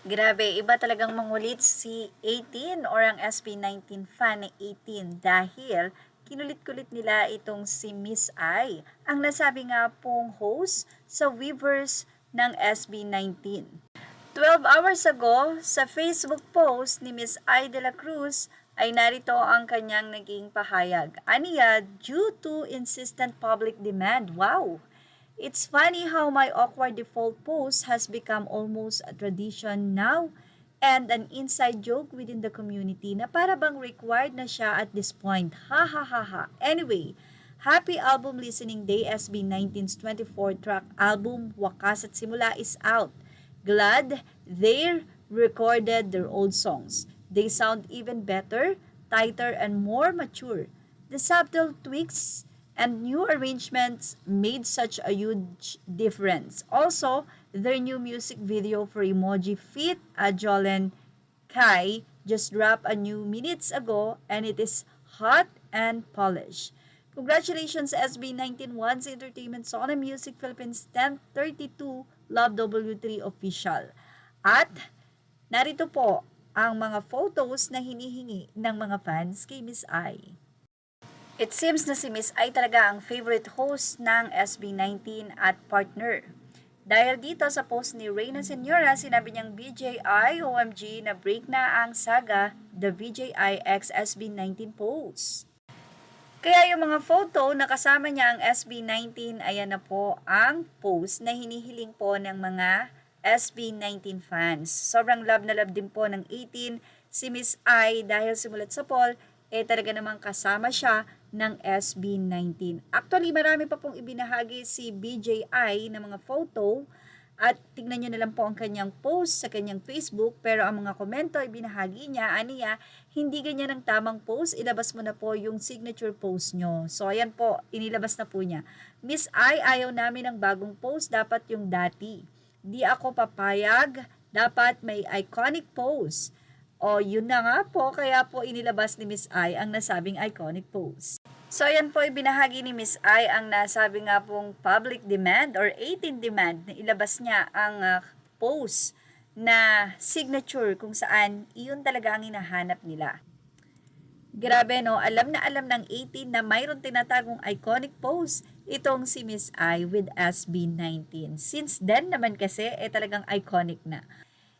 Grabe, iba talagang mangulit si 18 or ang SB19 fan ni 18 dahil kinulit-kulit nila itong si Miss I, ang nasabi nga pong host sa Weavers ng SB19. 12 hours ago, sa Facebook post ni Miss I de la Cruz ay narito ang kanyang naging pahayag. Aniya, due to insistent public demand. Wow! It's funny how my awkward default pose has become almost a tradition now and an inside joke within the community na para bang required na siya at this point. Ha ha ha ha. Anyway, happy album listening day. SB19's 24-track album Wakas at Simula is out. Glad they recorded their old songs. They sound even better, tighter, and more mature. The subtle tweaks and new arrangements made such a huge difference. Also, their new music video for Emoji Fit Jolen Kai just dropped a new minutes ago and it is hot and polished. Congratulations SB19 Once Entertainment Sona Music Philippines 1032 Love W3 Official. At narito po ang mga photos na hinihingi ng mga fans kay Miss I. It seems na si Miss I talaga ang favorite host ng SB19 at partner. Dahil dito sa post ni Reyna Senora, sinabi niyang BJI, OMG, na break na ang saga, the BJI x SB19 post. Kaya yung mga photo na kasama niya ang SB19, ayan na po ang post na hinihiling po ng mga SB19 fans. Sobrang love na love din po ng 18 si Miss I dahil simulat sa poll, talaga namang kasama siya ng SB19. Actually, marami pa pong ibinahagi si BJI ng mga photo at tignan nyo na lang po ang kanyang post sa kanyang Facebook, pero ang mga komento ay binahagi niya, aniya, hindi ganyan ang tamang post, ilabas mo na po yung signature post nyo. So, ayan po, inilabas na po niya. Miss I, ayaw namin ng bagong post, dapat yung dati. Di ako papayag, dapat may iconic post. O, yun na nga po, kaya po inilabas ni Miss I ang nasabing iconic post. So, ayan po, ibinahagi ni Miss I ang nasabi nga pong public demand or 18 demand na ilabas niya ang post na signature kung saan iyon talaga ang hinahanap nila. Grabe no, alam na alam ng 18 na mayroon tinatagong iconic post itong si Miss I with SB19. Since then naman kasi, talagang iconic na.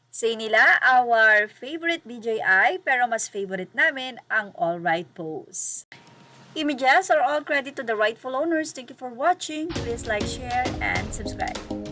Say nila, our favorite BJI, pero mas favorite namin ang All Right pose. Images are all credit to the rightful owners. Thank you for watching. Please like, share, and subscribe.